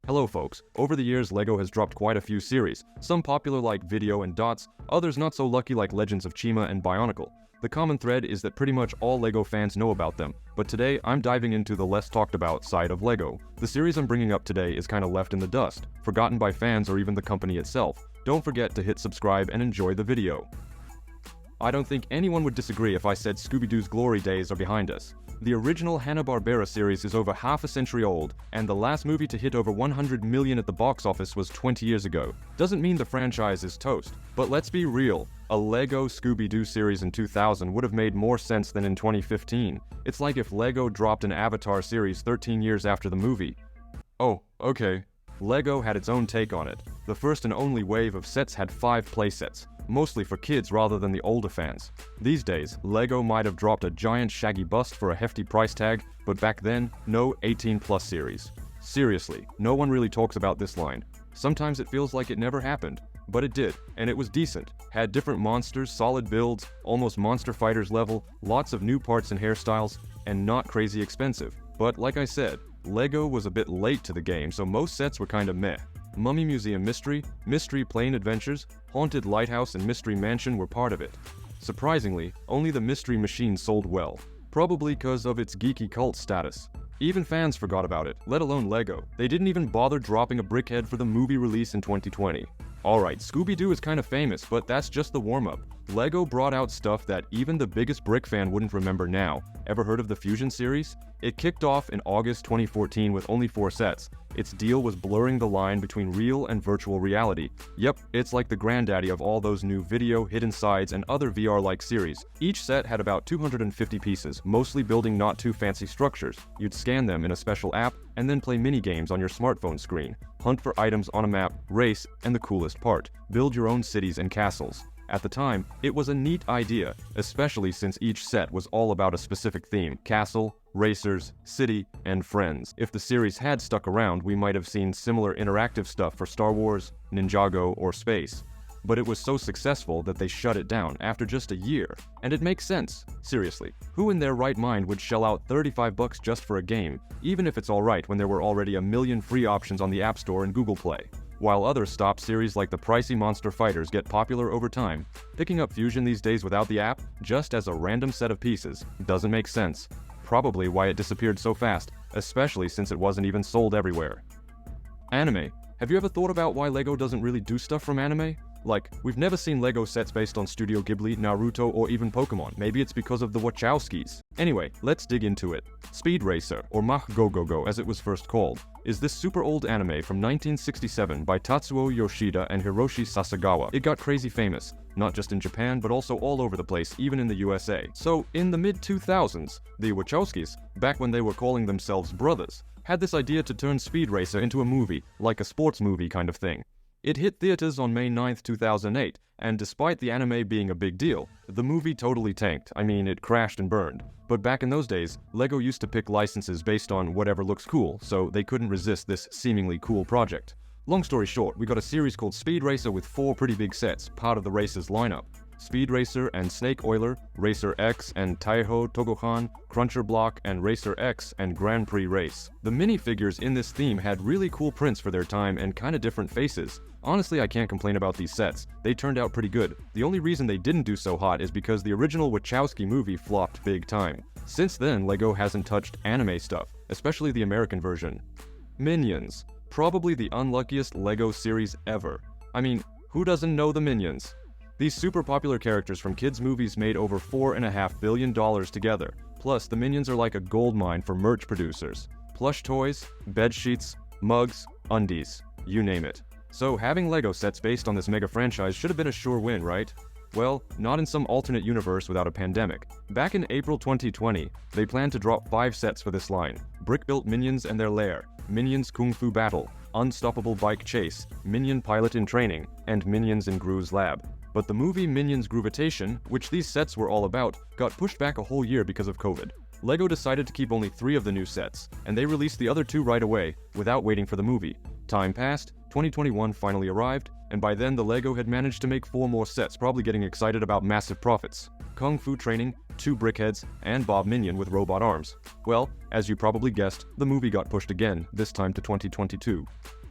Hello folks, over the years LEGO has dropped quite a few series, some popular like Video and Dots, others not so lucky like Legends of Chima and Bionicle. The common thread is that pretty much all LEGO fans know about them, but today I'm diving into the less talked about side of LEGO. The series I'm bringing up today is kinda left in the dust, forgotten by fans or even the company itself. Don't forget to hit subscribe and enjoy the video. I don't think anyone would disagree if I said Scooby-Doo's glory days are behind us. The original Hanna-Barbera series is over half a century old, and the last movie to hit over 100 million at the box office was 20 years ago. Doesn't mean the franchise is toast, but let's be real. A LEGO Scooby-Doo series in 2000 would have made more sense than in 2015. It's like if LEGO dropped an Avatar series 13 years after the movie. Oh, okay. LEGO had its own take on it. The first and only wave of sets had 5 playsets, mostly for kids rather than the older fans. These days, LEGO might have dropped a giant shaggy bust for a hefty price tag, but back then, no 18+ series. Seriously, no one really talks about this line. Sometimes it feels like it never happened, but it did, and it was decent. Had different monsters, solid builds, almost Monster Fighters level, lots of new parts and hairstyles, and not crazy expensive. But like I said, LEGO was a bit late to the game, so most sets were kinda meh. Mummy Museum Mystery, Mystery Plane Adventures, Haunted Lighthouse and Mystery Mansion were part of it. Surprisingly, only the Mystery Machine sold well, probably because of its geeky cult status. Even fans forgot about it, let alone LEGO. They didn't even bother dropping a brickhead for the movie release in 2020. Alright, Scooby-Doo is kinda famous, but that's just the warm-up. LEGO brought out stuff that even the biggest brick fan wouldn't remember now. Ever heard of the Fusion series? It kicked off in August 2014 with only 4 sets. Its deal was blurring the line between real and virtual reality. Yep, it's like the granddaddy of all those new video, hidden sides, and other VR-like series. Each set had about 250 pieces, mostly building not too fancy structures. You'd scan them in a special app, and then play mini-games on your smartphone screen. Hunt for items on a map, race, and the coolest part, build your own cities and castles. At the time, it was a neat idea, especially since each set was all about a specific theme: castle, racers, city, and friends. If the series had stuck around, we might have seen similar interactive stuff for Star Wars, Ninjago, or space. But it was so successful that they shut it down after just a year. And it makes sense. Seriously, who in their right mind would shell out $35 just for a game, even if it's alright when there were already a million free options on the App Store and Google Play? While other stop series like the pricey Monster Fighters get popular over time, picking up Fusion these days without the app, just as a random set of pieces, doesn't make sense. Probably why it disappeared so fast, especially since it wasn't even sold everywhere. Anime. Have you ever thought about why LEGO doesn't really do stuff from anime? Like, we've never seen LEGO sets based on Studio Ghibli, Naruto, or even Pokemon. Maybe it's because of the Wachowskis. Anyway, let's dig into it. Speed Racer, or Mach Go Go Go as it was first called, is this super old anime from 1967 by Tatsuo Yoshida and Hiroshi Sasagawa. It got crazy famous, not just in Japan, but also all over the place, even in the USA. So, in the mid-2000s, the Wachowskis, back when they were calling themselves brothers, had this idea to turn Speed Racer into a movie, like a sports movie kind of thing. It hit theaters on May 9th, 2008, and despite the anime being a big deal, the movie totally tanked. I mean, it crashed and burned. But back in those days, LEGO used to pick licenses based on whatever looks cool, so they couldn't resist this seemingly cool project. Long story short, we got a series called Speed Racer with 4 pretty big sets, part of the Racer's lineup. Speed Racer and Snake Oiler, Racer X and Taiho Togohan, Cruncher Block, and Racer X and Grand Prix Race. The minifigures in this theme had really cool prints for their time and kinda different faces. Honestly, I can't complain about these sets. They turned out pretty good. The only reason they didn't do so hot is because the original Wachowski movie flopped big time. Since then, LEGO hasn't touched anime stuff, especially the American version. Minions. Probably the unluckiest LEGO series ever. I mean, who doesn't know the Minions? These super popular characters from kids' movies made over $4.5 billion together. Plus, the Minions are like a goldmine for merch producers. Plush toys, bed sheets, mugs, undies, you name it. So having LEGO sets based on this mega franchise should have been a sure win, right? Well, not in some alternate universe without a pandemic. Back in April 2020, they planned to drop 5 sets for this line: Brick-Built Minions and Their Lair, Minions Kung Fu Battle, Unstoppable Bike Chase, Minion Pilot in Training, and Minions in Gru's Lab. But the movie Minions Gruvitation, which these sets were all about, got pushed back a whole year because of COVID. LEGO decided to keep only 3 of the new sets, and they released the other 2 right away, without waiting for the movie. Time passed, 2021 finally arrived, and by then the LEGO had managed to make 4 more sets, probably getting excited about massive profits. Kung Fu Training, 2 Brickheads, and Bob Minion with robot arms. Well, as you probably guessed, the movie got pushed again, this time to 2022.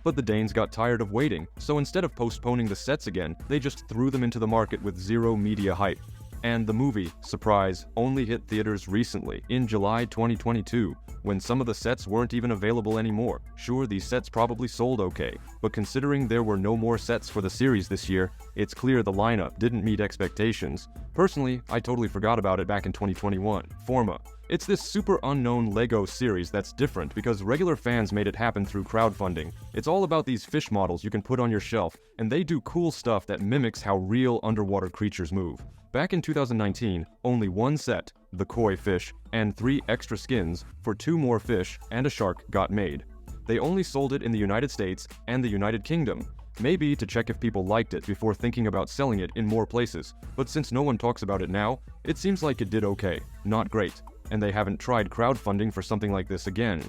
But the Danes got tired of waiting, so instead of postponing the sets again, they just threw them into the market with zero media hype. And the movie, surprise, only hit theaters recently, in July 2022, when some of the sets weren't even available anymore. Sure, these sets probably sold okay, but considering there were no more sets for the series this year, it's clear the lineup didn't meet expectations. Personally, I totally forgot about it back in 2021. FORMA. It's this super unknown LEGO series that's different because regular fans made it happen through crowdfunding. It's all about these fish models you can put on your shelf, and they do cool stuff that mimics how real underwater creatures move. Back in 2019, only one set, the koi fish, and 3 extra skins for 2 more fish and a shark got made. They only sold it in the United States and the United Kingdom, maybe to check if people liked it before thinking about selling it in more places, but since no one talks about it now, it seems like it did okay, not great, and they haven't tried crowdfunding for something like this again.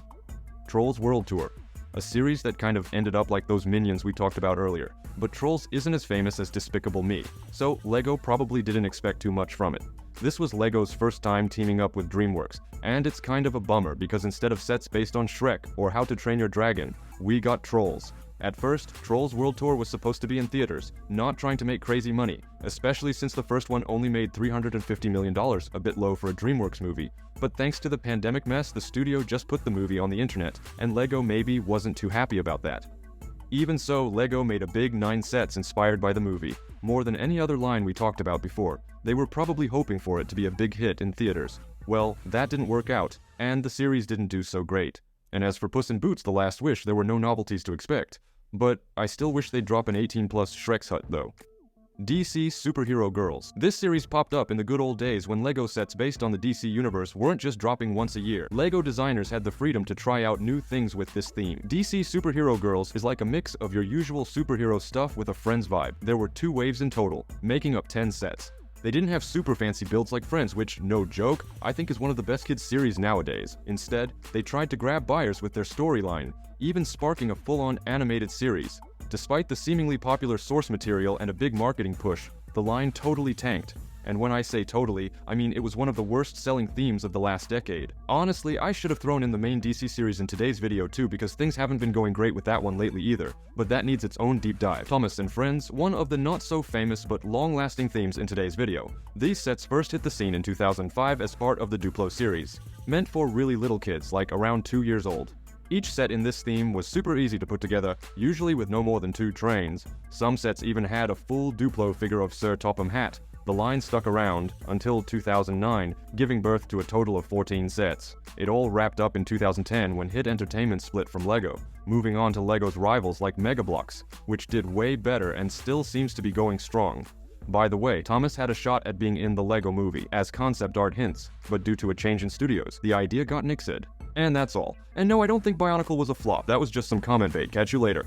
Trolls World Tour. A series that kind of ended up like those Minions we talked about earlier, but Trolls isn't as famous as Despicable Me, so LEGO probably didn't expect too much from it. This was LEGO's first time teaming up with DreamWorks, and it's kind of a bummer because instead of sets based on Shrek or How to Train Your Dragon, we got Trolls. At first, Trolls World Tour was supposed to be in theaters, not trying to make crazy money, especially since the first one only made $350 million, a bit low for a DreamWorks movie. But thanks to the pandemic mess, the studio just put the movie on the internet, and LEGO maybe wasn't too happy about that. Even so, LEGO made a big 9 sets inspired by the movie, more than any other line we talked about before. They were probably hoping for it to be a big hit in theaters. Well, that didn't work out, and the series didn't do so great. And as for Puss in Boots: The Last Wish, there were no novelties to expect. But I still wish they'd drop an 18+ Shrek's Hut, though. DC Superhero Girls. This series popped up in the good old days when LEGO sets based on the DC universe weren't just dropping once a year. LEGO designers had the freedom to try out new things with this theme. DC Superhero Girls is like a mix of your usual superhero stuff with a Friends vibe. There were 2 waves in total, making up 10 sets. They didn't have super fancy builds like Friends, which, no joke, I think is one of the best kids series nowadays. Instead, they tried to grab buyers with their storyline, even sparking a full-on animated series. Despite the seemingly popular source material and a big marketing push, the line totally tanked. And when I say totally, I mean it was one of the worst-selling themes of the last decade. Honestly, I should have thrown in the main DC series in today's video too because things haven't been going great with that one lately either, but that needs its own deep dive. Thomas and Friends, one of the not-so-famous but long-lasting themes in today's video. These sets first hit the scene in 2005 as part of the Duplo series, meant for really little kids, like around 2 years old. Each set in this theme was super easy to put together, usually with no more than 2 trains. Some sets even had a full Duplo figure of Sir Topham Hatt. The line stuck around until 2009, giving birth to a total of 14 sets. It all wrapped up in 2010 when Hit Entertainment split from LEGO, moving on to LEGO's rivals like Mega Bloks, which did way better and still seems to be going strong. By the way, Thomas had a shot at being in the LEGO movie, as concept art hints, but due to a change in studios, the idea got nixed. And that's all. And no, I don't think Bionicle was a flop, that was just some comment bait. Catch you later.